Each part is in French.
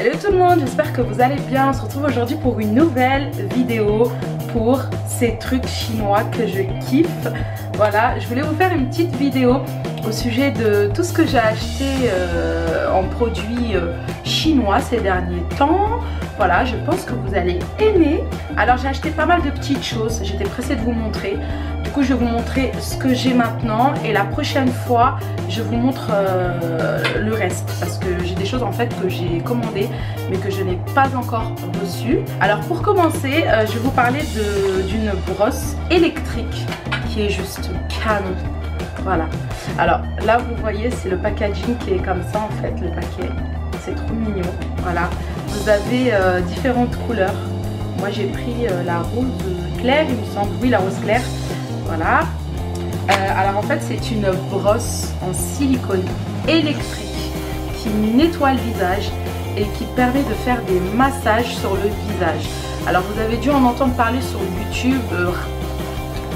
Hello tout le monde, j'espère que vous allez bien. On se retrouve aujourd'hui pour une nouvelle vidéo pour ces trucs chinois que je kiffe. Voilà, je voulais vous faire une petite vidéo au sujet de tout ce que j'ai acheté en produits chinois ces derniers temps. Voilà, je pense que vous allez aimer. Alors j'ai acheté pas mal de petites choses, j'étais pressée de vous montrer. Du coup je vais vous montrer ce que j'ai maintenant et la prochaine fois je vous montre le reste. Parce que j'ai des choses en fait que j'ai commandées mais que je n'ai pas encore reçues. Alors pour commencer, je vais vous parler d'une brosse électrique qui est juste canon. Voilà, alors là vous voyez c'est le packaging qui est comme ça en fait, le paquet. C'est trop mignon, voilà. Vous avez différentes couleurs. Moi j'ai pris la rose claire, il me semble, oui la rose claire. Voilà. Alors en fait c'est une brosse en silicone électrique qui nettoie le visage et qui permet de faire des massages sur le visage. Alors vous avez dû en entendre parler sur YouTube,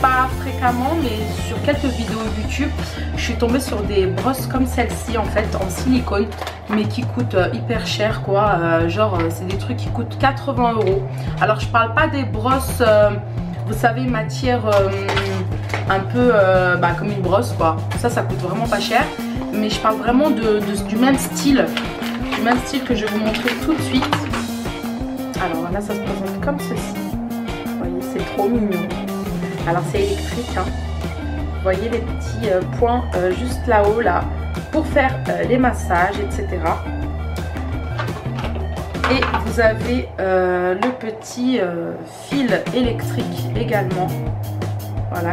pas fréquemment mais sur quelques vidéos YouTube, je suis tombée sur des brosses comme celle-ci en fait en silicone mais qui coûtent hyper cher quoi, genre c'est des trucs qui coûtent 80 €. Alors je parle pas des brosses vous savez matière un peu comme une brosse quoi, ça coûte vraiment pas cher, mais je parle vraiment du même style que je vais vous montrer tout de suite. Alors là ça se présente comme ceci, vous voyez c'est trop mignon. Alors c'est électrique hein. Vous voyez les petits points juste là-haut là pour faire les massages etc. Et vous avez le petit fil électrique également, voilà,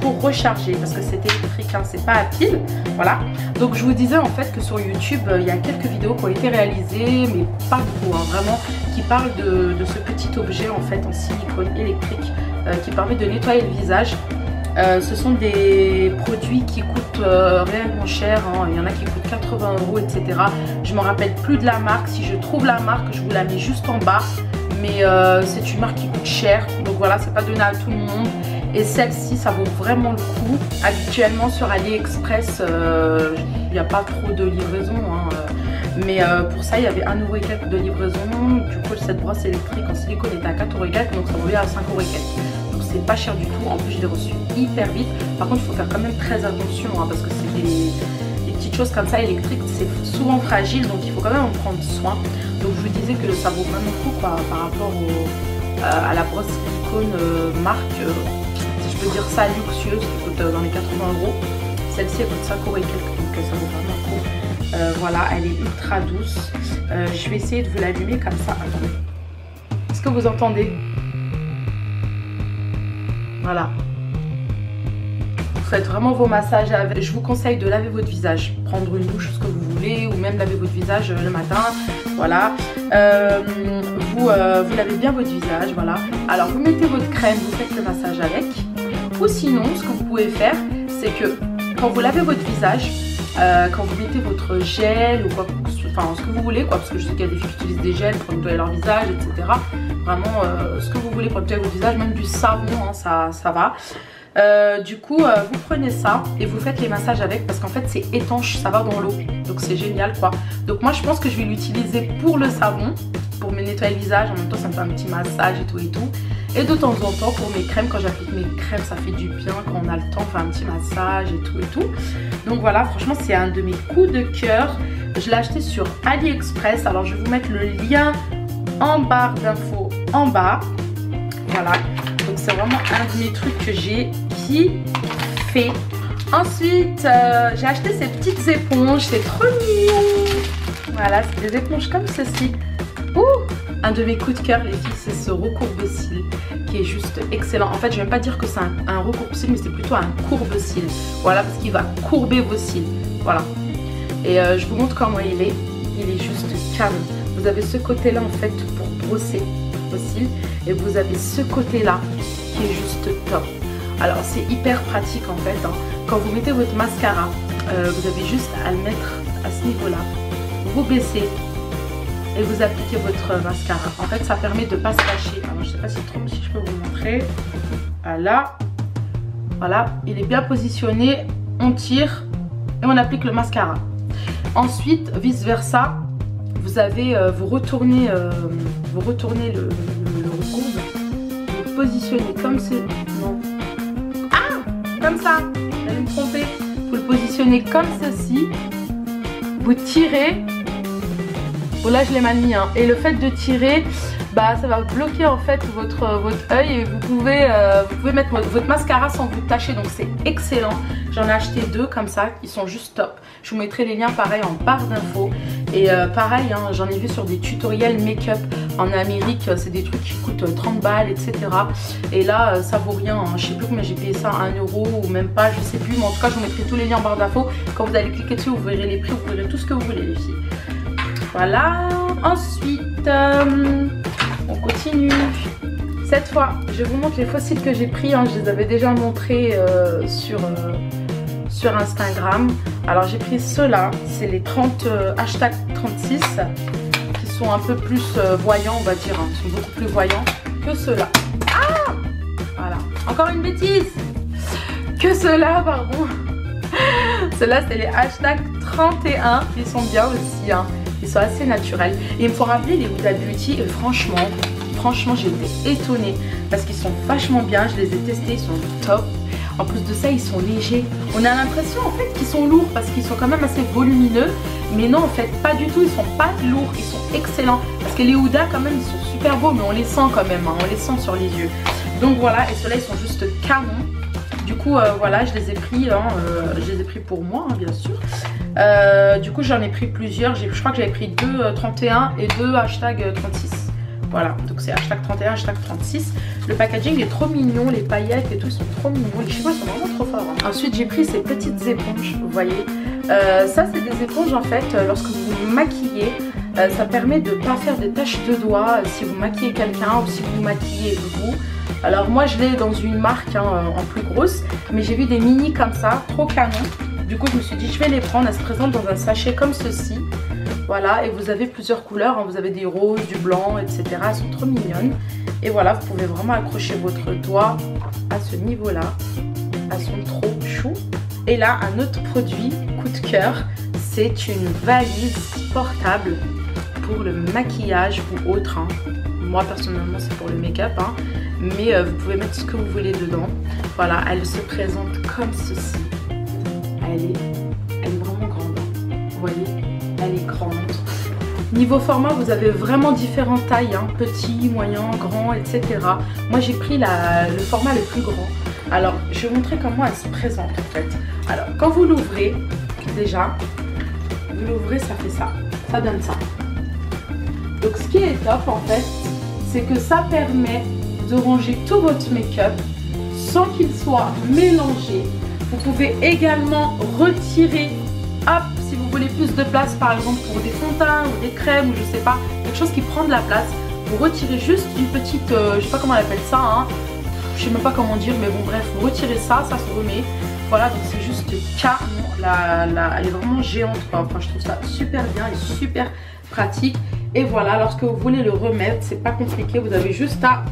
pour recharger parce que c'est électrique hein, c'est pas à pile. Voilà, donc je vous disais en fait que sur YouTube il y a quelques vidéos qui ont été réalisées mais pas beaucoup hein, vraiment, qui parlent de ce petit objet en fait en silicone électrique qui permet de nettoyer le visage. Ce sont des produits qui coûtent réellement cher hein. Il y en a qui coûtent 80 € etc. Je me rappelle plus de la marque, si je trouve la marque je vous la mets juste en bas, mais c'est une marque qui coûte cher donc voilà, c'est pas donné à tout le monde. Et celle-ci ça vaut vraiment le coup. Habituellement sur AliExpress il n'y a pas trop de livraison hein. Mais pour ça il y avait 1 € et quelques de livraison. Du coup cette brosse électrique en silicone était à 4 € et quelques, donc ça revient à 5 € et quelques. Donc c'est pas cher du tout, en plus je l'ai reçu hyper vite. Par contre il faut faire quand même très attention hein, parce que c'est des petites choses comme ça électriques, c'est souvent fragile donc il faut quand même en prendre soin. Donc je vous disais que ça vaut vraiment le coup quoi, par rapport à la brosse silicone marque, si je peux dire ça, luxueuse, qui coûte dans les 80 €. Celle-ci elle coûte 5 € et quelques, donc ça vaut vraiment le coup. Voilà, elle est ultra douce. Je vais essayer de vous l'allumer comme ça. Attendez. Est-ce que vous entendez? Voilà. Vous faites vraiment vos massages avec. Je vous conseille de laver votre visage. Prendre une douche, ce que vous voulez, ou même laver votre visage le matin. Voilà. Vous lavez bien votre visage. Voilà. Alors vous mettez votre crème, vous faites le massage avec. Ou sinon, ce que vous pouvez faire, c'est que quand vous lavez votre visage, quand vous mettez votre gel ou quoi, enfin ce que vous voulez quoi, parce que je sais qu'il y a des filles qui utilisent des gels pour nettoyer leur visage etc. Vraiment ce que vous voulez pour nettoyer votre visage, même du savon hein, ça va. Du coup vous prenez ça et vous faites les massages avec parce qu'en fait c'est étanche, ça va dans l'eau, donc c'est génial quoi. Donc moi je pense que je vais l'utiliser pour le savon, pour me nettoyer le visage, en même temps ça me fait un petit massage et tout et tout. Et de temps en temps pour mes crèmes, quand j'applique mes crèmes ça fait du bien, quand on a le temps on fait un petit massage et tout et tout. Donc voilà, franchement c'est un de mes coups de cœur. Je l'ai acheté sur AliExpress, alors je vais vous mettre le lien en barre d'infos en bas. Voilà, donc c'est vraiment un de mes trucs que j'ai kiffé. Ensuite j'ai acheté ces petites éponges, c'est trop mignon. Voilà, c'est des éponges comme ceci. Ouh, un de mes coups de cœur les filles, c'est ce recourbe-cils qui est juste excellent. En fait je vais même pas dire que c'est un recourbe-cils mais c'est plutôt un courbe-cils. Voilà, parce qu'il va courber vos cils. Voilà. Et je vous montre comment il est. Il est juste canon. Vous avez ce côté là en fait pour brosser vos cils. Et vous avez ce côté là qui est juste top. Alors c'est hyper pratique en fait hein. Quand vous mettez votre mascara, vous avez juste à le mettre à ce niveau là. Vous baissez et vous appliquez votre mascara. En fait ça permet de ne pas se cacher. Alors je sais pas si je peux vous montrer. Voilà. Voilà, il est bien positionné. On tire et on applique le mascara. Ensuite, vice versa, vous avez, vous retournez le recourbe, vous positionnez comme ce... Non. Ah, comme ça, j'allais me tromper. Vous le positionnez comme ceci, vous tirez. Bon là je l'ai mal mis hein. Et le fait de tirer, bah ça va bloquer en fait votre œil et vous pouvez mettre votre mascara sans vous tâcher, donc c'est excellent. J'en ai acheté 2 comme ça, ils sont juste top. Je vous mettrai les liens pareil en barre d'infos. Et pareil, hein, j'en ai vu sur des tutoriels make-up en Amérique, c'est des trucs qui coûtent 30 balles, etc. Et là, ça vaut rien, hein. Je sais plus combien j'ai payé ça, 1 euro ou même pas, je sais plus. Mais en tout cas, je vous mettrai tous les liens en barre d'infos. Quand vous allez cliquer dessus, vous verrez les prix, vous verrez tout ce que vous voulez les filles. Voilà, ensuite, on continue. Cette fois, je vous montre les fossiles que j'ai pris, hein. Je les avais déjà montrés sur Instagram. Alors j'ai pris ceux-là, c'est les 30 hashtag 36 qui sont un peu plus voyants, on va dire, hein. Ils sont beaucoup plus voyants que ceux-là. Ah, voilà, encore une bêtise. Que ceux-là, pardon. Ceux-là, c'est les hashtag 31. Ils sont bien aussi, hein. Ils sont assez naturels. Et il me faut rappeler les Huda Beauty. Et franchement, j'ai été étonnée parce qu'ils sont vachement bien. Je les ai testés, ils sont top. En plus de ça, ils sont légers. On a l'impression en fait qu'ils sont lourds parce qu'ils sont quand même assez volumineux. Mais non, en fait, pas du tout. Ils sont pas lourds. Ils sont excellents. Parce que les Huda, quand même, ils sont super beaux. Mais on les sent quand même. Hein. On les sent sur les yeux. Donc voilà. Et ceux-là, ils sont juste canons. Du coup, voilà, je les ai pris. Hein, je les ai pris pour moi, hein, bien sûr. Du coup, j'en ai pris plusieurs. Je crois que j'avais pris 2 31 et 2 hashtag 36. Voilà, donc c'est hashtag 31, hashtag 36. Le packaging est trop mignon, les paillettes et tout, ils sont trop mignons. Les cheveux sont vraiment trop forts. Hein. Ensuite, j'ai pris ces petites éponges, vous voyez. Ça, c'est des éponges en fait, lorsque vous vous maquillez, ça permet de ne pas faire des taches de doigts si vous maquillez quelqu'un ou si vous maquillez vous. Alors moi, je l'ai dans une marque hein, en plus grosse, mais j'ai vu des mini comme ça, trop canon. Du coup, je me suis dit, je vais les prendre. Elles se présentent dans un sachet comme ceci. Voilà, et vous avez plusieurs couleurs, hein. Vous avez des roses, du blanc, etc. Elles sont trop mignonnes. Et voilà, vous pouvez vraiment accrocher votre doigt à ce niveau-là. Elles sont trop chou. Et là, un autre produit, coup de cœur, c'est une valise portable pour le maquillage ou autre. Hein. Moi, personnellement, c'est pour le make-up. Hein. Mais vous pouvez mettre ce que vous voulez dedans. Voilà, elle se présente comme ceci. Elle est vraiment grande. Vous voyez ? Elle est grande. Niveau format, vous avez vraiment différentes tailles, hein, petit, moyen, grand, etc. Moi, j'ai pris le format le plus grand. Alors, je vais vous montrer comment elle se présente en fait. Alors, quand vous l'ouvrez, déjà, vous l'ouvrez, ça fait ça. Ça donne ça. Donc, ce qui est top en fait, c'est que ça permet de ranger tout votre make-up sans qu'il soit mélangé. Vous pouvez également retirer, hop, si vous voulez plus de place, par exemple pour des fonds de teint ou des crèmes ou je sais pas, quelque chose qui prend de la place, vous retirez juste une petite, je sais pas comment on appelle ça, hein, je sais même pas comment dire, mais bon bref, vous retirez ça, ça se remet. Voilà, donc c'est juste canon, elle est vraiment géante quoi. Enfin je trouve ça super bien et super pratique. Et voilà, lorsque vous voulez le remettre, c'est pas compliqué, vous avez juste à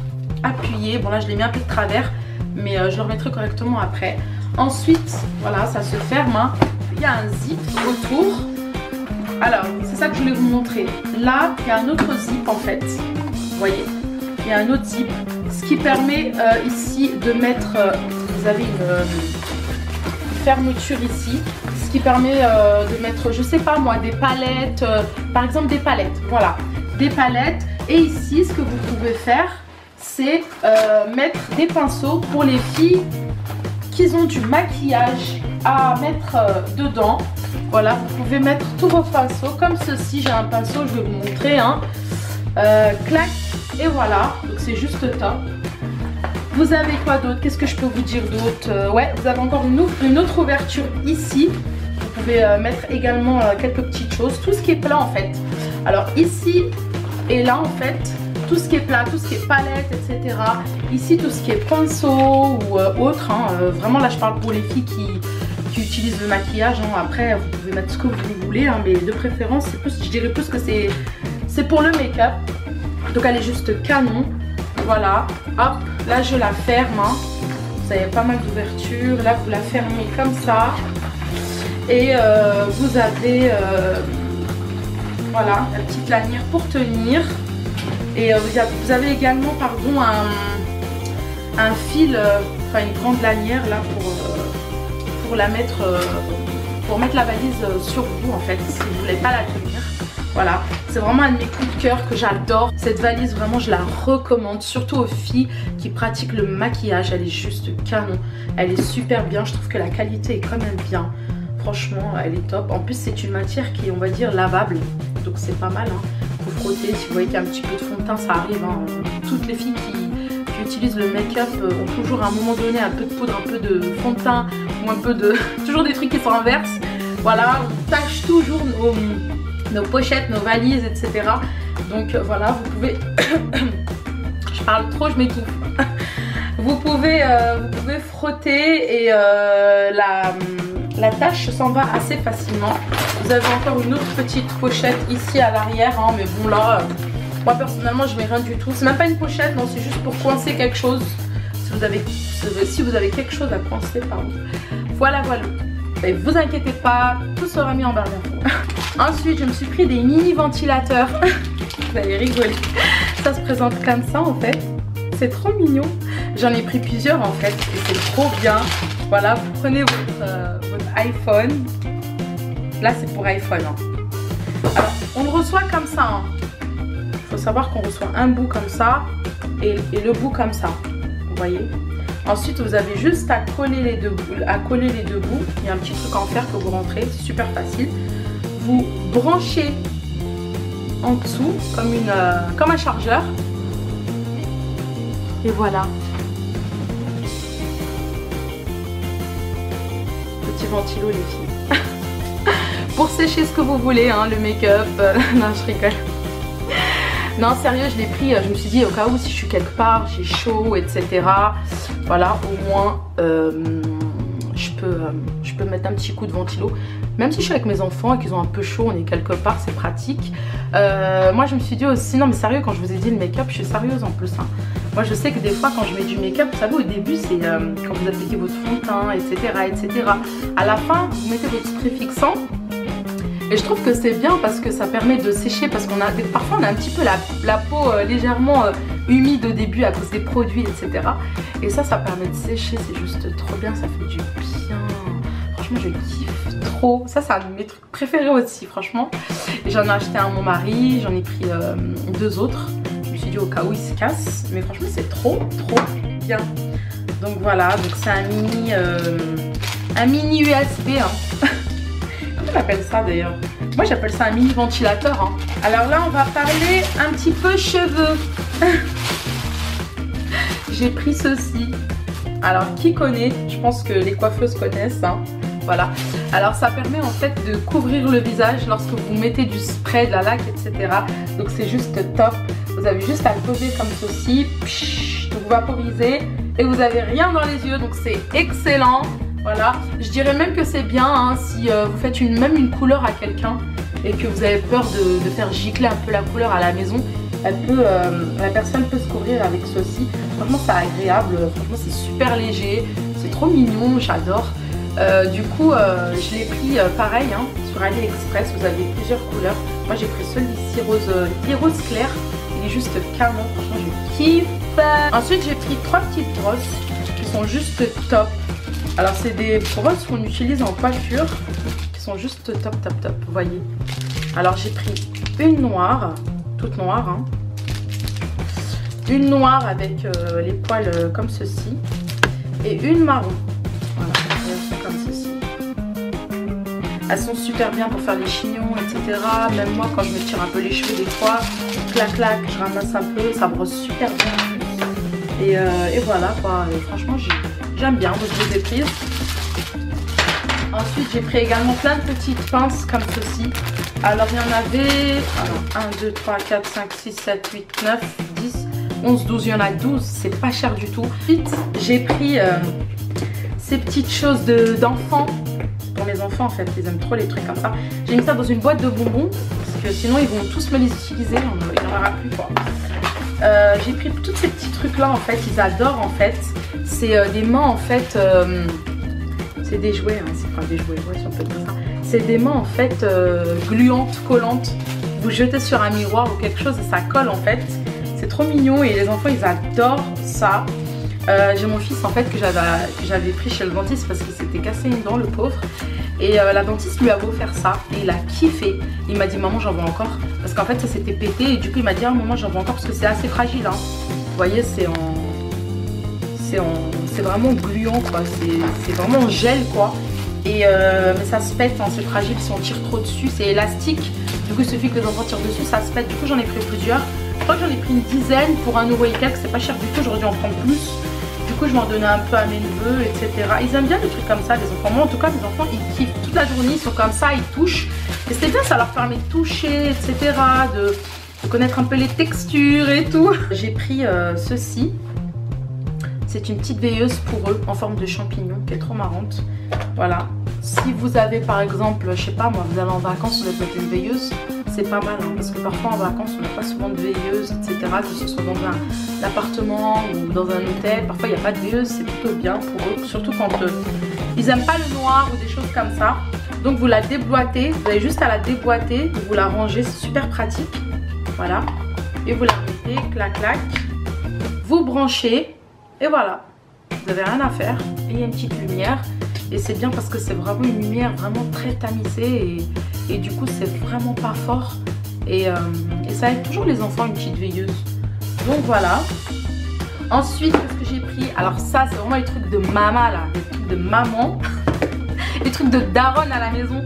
appuyer. Bon là je l'ai mis un peu de travers, mais je le remettrai correctement après. Ensuite, voilà, ça se ferme, hein. Il y a un zip autour. Alors, c'est ça que je voulais vous montrer. Là, il y a un autre zip en fait. Vous voyez, il y a un autre zip. Ce qui permet ici de mettre, vous avez une fermeture ici. Ce qui permet de mettre, je sais pas moi, des palettes. Par exemple, des palettes. Voilà, des palettes. Et ici, ce que vous pouvez faire, c'est mettre des pinceaux pour les filles qui ont du maquillage à mettre dedans. Voilà, vous pouvez mettre tous vos pinceaux comme ceci. J'ai un pinceau, je vais vous montrer, hein. Clac, et voilà, donc c'est juste top. Vous avez quoi d'autre? Qu'est-ce que je peux vous dire d'autre? Ouais, vous avez encore une autre ouverture ici. Vous pouvez mettre également quelques petites choses, tout ce qui est plat en fait. Alors ici et là en fait, tout ce qui est plat, tout ce qui est palette, etc. Ici, tout ce qui est pinceau ou autre. Hein, vraiment, là, je parle pour les filles qui utilisent le maquillage. Hein. Après, vous pouvez mettre ce que vous voulez. Hein, mais de préférence, plus, je dirais plus que c'est pour le make-up. Donc, elle est juste canon. Voilà. Hop, là, je la ferme. Hein. Vous avez pas mal d'ouvertures. Là, vous la fermez comme ça. Et vous avez... voilà, la petite lanière pour tenir. Et vous avez également, pardon, un fil, enfin une grande lanière là pour la mettre, pour mettre la valise sur vous en fait, si vous voulez pas la tenir. Voilà, c'est vraiment un de mes coups de cœur que j'adore. Cette valise, vraiment, je la recommande, surtout aux filles qui pratiquent le maquillage. Elle est juste canon. Elle est super bien. Je trouve que la qualité est quand même bien. Franchement, elle est top. En plus, c'est une matière qui est, on va dire, lavable. Donc, c'est pas mal. Hein. Vous frottez. Si vous voyez qu'il y a un petit peu de fond de teint, ça arrive. Hein. Toutes les filles qui utilisent le make-up ont toujours à un moment donné un peu de poudre, un peu de fond de teint ou un peu de... toujours des trucs qui sont inverses. Voilà, on tâche toujours nos pochettes, nos valises, etc. Donc voilà, vous pouvez... je parle trop, je m'étouffe. Vous pouvez frotter et la tâche s'en va assez facilement. Vous avez encore une autre petite pochette ici à l'arrière, hein, mais bon là, moi personnellement je mets rien du tout. C'est même pas une pochette, non, c'est juste pour coincer quelque chose. Si vous avez quelque chose à coincer, pardon. Voilà, voilà. Et vous inquiétez pas, tout sera mis en barre d'infos. Ensuite, je me suis pris des mini ventilateurs. Vous allez rigoler. Ça se présente comme ça en fait. C'est trop mignon. J'en ai pris plusieurs en fait et c'est trop bien. Voilà, vous prenez votre iPhone. Là, c'est pour iPhone. Hein. Alors, on le reçoit comme ça. Il faut savoir qu'on reçoit un bout comme ça et le bout comme ça. Vous voyez? Ensuite, vous avez juste à coller les deux bouts. Il y a un petit truc en fer que vous rentrez, c'est super facile. Vous branchez en dessous comme un chargeur. Et voilà. Petit ventilo les filles. Pour sécher ce que vous voulez, hein, le make-up. Non, je rigole. Non, sérieux, je l'ai pris, je me suis dit au cas où si je suis quelque part, j'ai chaud, etc. Voilà, au moins je peux mettre un petit coup de ventilo. Même si je suis avec mes enfants et qu'ils ont un peu chaud, on est quelque part, c'est pratique. Moi je me suis dit aussi, non mais sérieux, quand je vous ai dit le make-up, je suis sérieuse en plus. Hein. Moi je sais que des fois quand je mets du make-up, vous savez au début c'est quand vous appliquez votre fond de teint, etc., etc. À la fin, vous mettez votre spray fixant. Et je trouve que c'est bien parce que ça permet de sécher, parce qu'on a parfois on a un petit peu la peau légèrement humide au début à cause des produits, etc. Et ça permet de sécher, c'est juste trop bien, ça fait du bien. Franchement, je kiffe trop. Ça, c'est un de mes trucs préférés aussi, franchement. Et j'en ai acheté un à mon mari, j'en ai pris 2 autres. Je me suis dit au cas où il se casse, mais franchement, c'est trop bien. Donc voilà, donc c'est un mini USB. Hein. Comment on appelle ça d'ailleurs? Moi j'appelle ça un mini ventilateur. Hein. Alors là on va parler un petit peu cheveux. J'ai pris ceci. Alors qui connaît? Je pense que les coiffeuses connaissent. Hein. Voilà. Alors ça permet en fait de couvrir le visage lorsque vous mettez du spray, de la laque, etc. Donc c'est juste top. Vous avez juste à le poser comme ceci. Vous vaporisez et vous n'avez rien dans les yeux. Donc c'est excellent. Voilà, je dirais même que c'est bien hein, si vous faites même une couleur à quelqu'un et que vous avez peur de faire gicler un peu la couleur à la maison. La personne peut se couvrir avec ceci. Franchement, c'est agréable. Franchement, c'est super léger. C'est trop mignon. J'adore. Du coup, je l'ai pris pareil hein, sur AliExpress. Vous avez plusieurs couleurs. Moi, j'ai pris celui-ci rose clair. Il est juste canon. Franchement, je kiffe. Ensuite, j'ai pris 3 petites brosses qui sont juste top. Alors c'est des brosses qu'on utilise en coiffure qui sont juste top, vous voyez. Alors j'ai pris une noire, toute noire, hein. Une noire avec les poils comme ceci et une marron. Voilà, elles sont comme ceci. Elles sont super bien pour faire les chignons, etc. Même moi quand je me tire un peu les cheveux des fois, clac clac, je ramasse un peu, ça brosse super bien. Et voilà quoi, et franchement j'aime bien, donc je les ai prises. Ensuite, j'ai pris également plein de petites pinces comme ceci. Alors, il y en avait 1, 2, 3, 4, 5, 6, 7, 8, 9, 10, 11, 12. Il y en a 12. C'est pas cher du tout. Ensuite, j'ai pris ces petites choses d'enfants. Pour mes enfants, en fait, ils aiment trop les trucs comme ça. J'ai mis ça dans une boîte de bonbons. Parce que sinon, ils vont tous me les utiliser. Il n'y en aura plus, quoi. J'ai pris tous ces petits trucs là en fait, ils adorent en fait. C'est des mains en fait, c'est des jouets, hein, c'est pas des jouets, ouais, si on peut dire ça. C'est des mains en fait gluantes, collantes. vous jetez sur un miroir ou quelque chose et ça colle en fait. C'est trop mignon et les enfants ils adorent ça. J'ai mon fils en fait que j'avais pris chez le dentiste parce qu'il s'était cassé une dent, le pauvre. Et la dentiste lui a offert ça et il a kiffé. Il m'a dit maman j'en veux encore parce qu'en fait ça s'était pété et du coup il m'a dit ah maman j'en veux encore parce que c'est assez fragile hein. Vous voyez c'est vraiment gluant quoi, c'est vraiment en gel quoi. Et mais ça se pète, hein, c'est fragile si on tire trop dessus, c'est élastique. Du coup il suffit que les enfants tirent dessus, ça se pète. Du coup j'en ai pris plusieurs. Je crois que j'en ai pris une dizaine pour 1 € et quelques, c'est pas cher du tout, j'aurais dû en prendre plus. Du coup je m'en donnais un peu à mes neveux, etc. Ils aiment bien les trucs comme ça, les enfants. Moi en tout cas les enfants ils kiffent toute la journée, ils sont comme ça, ils touchent. Et c'est bien, ça leur permet de toucher, etc. De connaître un peu les textures et tout. J'ai pris ceci. C'est une petite veilleuse pour eux en forme de champignon qui est trop marrante. Voilà. Si vous avez par exemple, je sais pas moi, vous allez en vacances, vous avez une veilleuse, c'est pas mal hein, parce que parfois en vacances on n'a pas souvent de veilleuse, etc. Que ce soit dans un appartement ou dans un hôtel, parfois il n'y a pas de veilleuse, c'est plutôt bien pour eux, surtout quand ils aiment pas le noir ou des choses comme ça. Donc vous la déboîtez, vous avez juste à la déboîter, vous la rangez, c'est super pratique. Voilà. Et vous la mettez, clac clac, vous branchez. Et voilà, vous n'avez rien à faire. Et il y a une petite lumière. Et c'est bien parce que c'est vraiment une lumière vraiment très tamisée. Et du coup, c'est vraiment pas fort. Et ça aide toujours les enfants, une petite veilleuse. Donc voilà. Ensuite, qu'est-ce que j'ai pris? Alors ça, c'est vraiment les trucs de maman là. Les trucs de maman. Les trucs de daronne à la maison.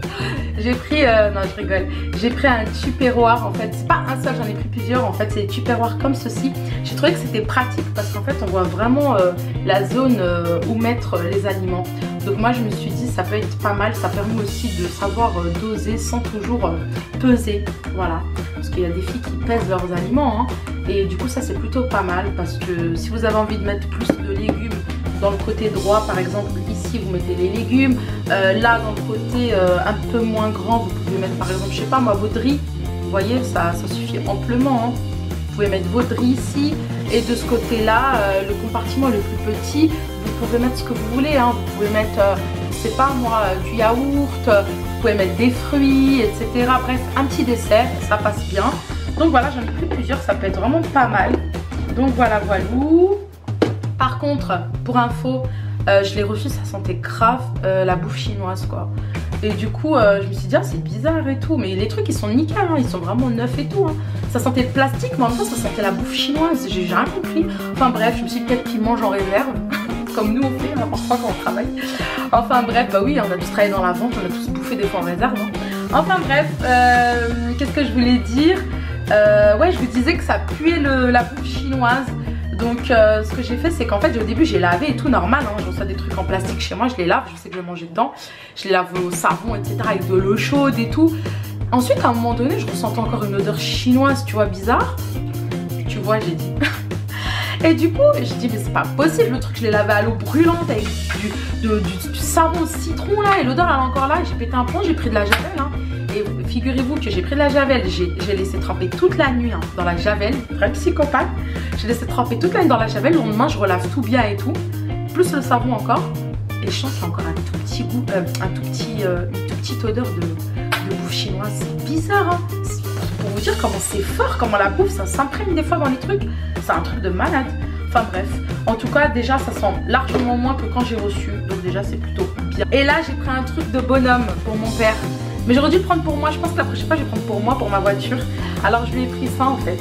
J'ai pris, non je rigole, j'ai pris un tupperware en fait, c'est pas un seul, j'en ai pris plusieurs en fait, c'est des tupperwares comme ceci. J'ai trouvé que c'était pratique parce qu'en fait on voit vraiment la zone où mettre les aliments. Donc moi je me suis dit ça peut être pas mal, ça permet aussi de savoir doser sans toujours peser, voilà. Parce qu'il y a des filles qui pèsent leurs aliments hein. Et du coup ça c'est plutôt pas mal parce que si vous avez envie de mettre plus de légumes dans le côté droit par exemple ici vous mettez les légumes, là dans le côté un peu moins grand vous pouvez mettre par exemple je sais pas moi votre riz, vous voyez ça suffit amplement hein. Vous pouvez mettre votre riz ici et de ce côté là le compartiment le plus petit vous pouvez mettre ce que vous voulez hein. Vous pouvez mettre je sais pas moi du yaourt, vous pouvez mettre des fruits etc. Bref un petit dessert ça passe bien. Donc voilà j'en ai pris plusieurs, ça peut être vraiment pas mal. Donc voilà voilà. Par contre, pour info, je l'ai reçu, ça sentait grave la bouffe chinoise quoi. Et du coup, je me suis dit, ah, c'est bizarre et tout. Mais les trucs, ils sont nickel, hein, ils sont vraiment neufs et tout. Hein. Ça sentait le plastique, mais en même temps, ça sentait la bouffe chinoise. J'ai rien compris. Enfin bref, je me suis dit, peut-être qu'ils mangent en réserve. Comme nous, on fait hein, parfois quand on travaille. Enfin bref, bah oui, on a tous travaillé dans la vente, on a tous bouffé des fois en réserve. Hein. Enfin bref, qu'est-ce que je voulais dire? Ouais, je vous disais que ça puait la bouffe chinoise. Donc ce que j'ai fait c'est qu'en fait au début j'ai lavé et tout normal hein. Je reçois des trucs en plastique chez moi, je les lave, je sais que je vais manger dedans. Je les lave au savon etc avec de l'eau chaude et tout. Ensuite à un moment donné je ressentais encore une odeur chinoise tu vois bizarre. Tu vois j'ai dit. Et du coup j'ai dit mais c'est pas possible le truc, je l'ai lavé à l'eau brûlante avec du savon au citron là et l'odeur elle est encore là. J'ai pété un plomb, j'ai pris de la javel hein. Et figurez-vous que j'ai pris de la javel, j'ai laissé tremper toute la nuit hein, dans la javel, vrai psychopathe. J'ai laissé tremper toute la nuit dans la javel, le lendemain je relave tout bien et tout, plus le savon encore. Et je sens qu'il y a encore un tout petit goût, une toute petite odeur de bouffe chinoise. C'est bizarre hein, pour vous dire comment c'est fort, comment la bouffe ça s'imprègne des fois dans les trucs. C'est un truc de malade. Enfin bref, en tout cas déjà ça sent largement moins que quand j'ai reçu, donc déjà c'est plutôt bien. Et là j'ai pris un truc de bonhomme pour mon père. Mais j'aurais dû le prendre pour moi, je pense que la prochaine fois je vais prendre pour moi, pour ma voiture. Alors je lui ai pris ça en fait.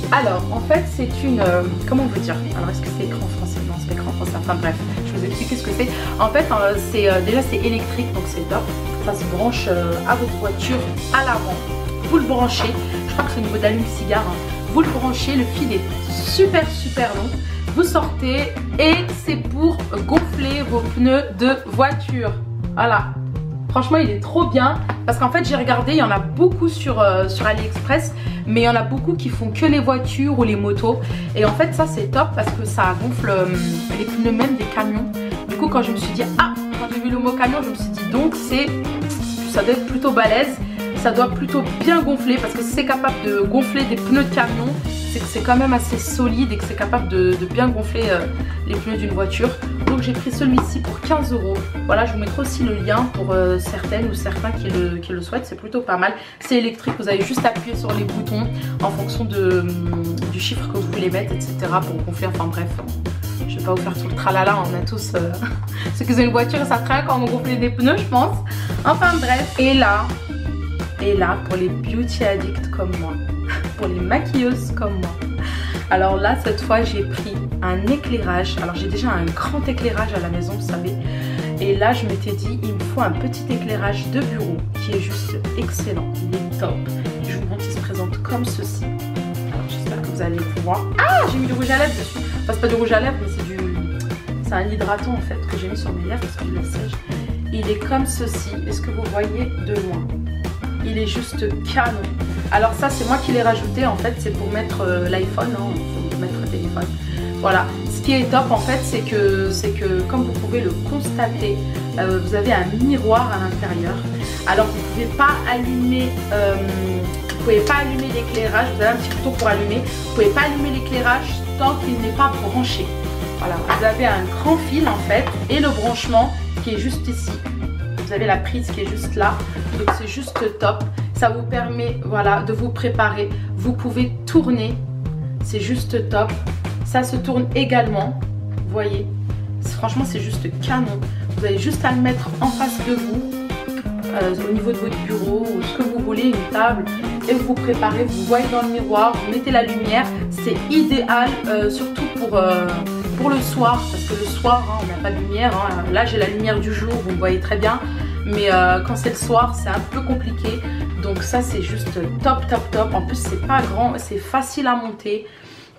Alors en fait c'est une, comment vous dire? Alors est-ce que c'est écran français? Non c'est pas écran français, enfin bref, je vous explique ce que c'est. En fait déjà c'est électrique donc c'est top. Ça se branche à votre voiture à l'avant. Vous le branchez, je crois que c'est au niveau d'allume-cigare. Hein. Vous le branchez, le fil est super long. Vous sortez et c'est pour gonfler vos pneus de voiture. Voilà. Franchement il est trop bien parce qu'en fait j'ai regardé, il y en a beaucoup sur AliExpress, mais il y en a beaucoup qui font que les voitures ou les motos. Et en fait ça c'est top parce que ça gonfle les pneus même des camions. Du coup quand je me suis dit, ah, quand j'ai vu le mot camion je me suis dit donc ça doit être plutôt balèze. Ça doit plutôt bien gonfler parce que si c'est capable de gonfler des pneus de camion, c'est que c'est quand même assez solide et que c'est capable de bien gonfler les pneus d'une voiture. Donc Donc j'ai pris celui-ci pour 15 €. Voilà, je vous mettrai aussi le lien pour certaines ou certains qui le souhaitent. C'est plutôt pas mal. C'est électrique, vous avez juste appuyé sur les boutons en fonction du chiffre que vous voulez mettre, etc. pour gonfler, enfin bref. Je vais pas vous faire tout le tralala, on a tous ceux qui ont une voiture, ça craint quand on gonfle des pneus, je pense. Enfin bref, et là, pour les beauty addicts comme moi, pour les maquilleuses comme moi. Alors là, cette fois, j'ai pris un éclairage. Alors j'ai déjà un grand éclairage à la maison, vous savez. Et là, je m'étais dit, il me faut un petit éclairage de bureau qui est juste excellent. Il est top. Je vous montre, il se présente comme ceci. J'espère que vous allez le voir. Ah, j'ai mis du rouge à lèvres dessus. Enfin, c'est pas du rouge à lèvres, mais c'est un hydratant en fait que j'ai mis sur mes lèvres parce que je le sèche. Il est comme ceci. Est-ce que vous voyez de loin? Il est juste canon. Alors ça, c'est moi qui l'ai rajouté en fait. C'est pour mettre l'iPhone, hein, pour mettre le téléphone. Voilà. Ce qui est top en fait, c'est que comme vous pouvez le constater, vous avez un miroir à l'intérieur. Alors vous pouvez pas allumer l'éclairage. Vous avez un petit bouton pour allumer. Vous pouvez pas allumer l'éclairage tant qu'il n'est pas branché. Voilà, vous avez un grand fil en fait et le branchement qui est juste ici. Vous avez la prise qui est juste là, donc c'est juste top. Ça vous permet, voilà, de vous préparer. Vous pouvez tourner, c'est juste top. Ça se tourne également, vous voyez. Franchement, c'est juste canon. Vous avez juste à le mettre en face de vous, au niveau de votre bureau ou ce que vous voulez, une table, et vous vous préparez. Vous voyez dans le miroir, vous mettez la lumière. C'est idéal, surtout pour le soir, parce que le soir, hein, on n'a pas de lumière. Hein. Là, j'ai la lumière du jour, vous me voyez très bien. Mais quand c'est le soir, c'est un peu compliqué. Donc ça, c'est juste top, top, top. En plus, c'est pas grand, c'est facile à monter.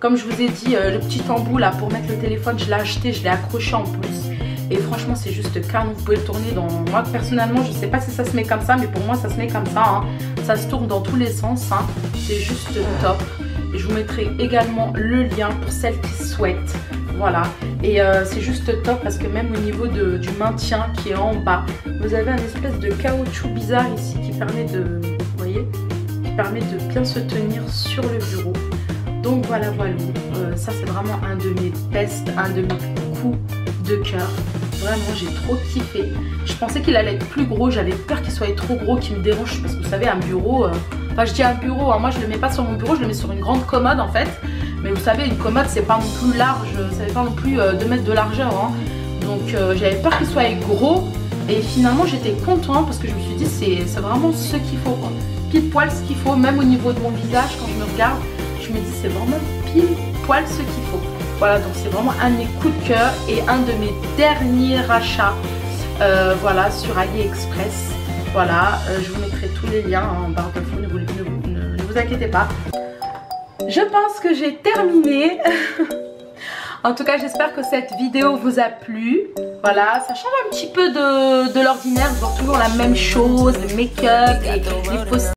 Comme je vous ai dit, le petit embout là pour mettre le téléphone, je l'ai acheté, je l'ai accroché en plus. Et franchement, c'est juste canon. Vous pouvez le tourner dans... Moi, personnellement, je sais pas si ça se met comme ça, mais pour moi, ça se met comme ça. Hein. Ça se tourne dans tous les sens. Hein. C'est juste top. Et je vous mettrai également le lien pour celles qui souhaitent. Voilà. Et c'est juste top parce que même au niveau du maintien qui est en bas, vous avez un espèce de caoutchouc bizarre ici qui permet de... Vous voyez, qui permet de bien se tenir sur le bureau. Donc voilà, ça c'est vraiment un de mes best, un de mes coups de cœur. Vraiment, j'ai trop kiffé. Je pensais qu'il allait être plus gros, j'avais peur qu'il soit trop gros, qu'il me dérange. Parce que vous savez, un bureau, enfin je dis un bureau, hein, moi je le mets pas sur mon bureau, je le mets sur une grande commode en fait. Mais vous savez, une commode c'est pas non plus large, ça fait pas non plus 2 mètres de largeur. Hein. Donc j'avais peur qu'il soit gros. Et finalement j'étais contente parce que je me suis dit c'est vraiment ce qu'il faut. Quoi. Pile poil ce qu'il faut, même au niveau de mon visage quand je me regarde. Je me dis c'est vraiment pile poil ce qu'il faut. Voilà, donc c'est vraiment un de mes coups de cœur et un de mes derniers achats voilà, sur AliExpress. Voilà, je vous mettrai tous les liens en barre d'infos, ne vous inquiétez pas. Je pense que j'ai terminé. En tout cas, j'espère que cette vidéo vous a plu. Voilà, ça change un petit peu de l'ordinaire, de voir toujours la même chose, le make-up, les post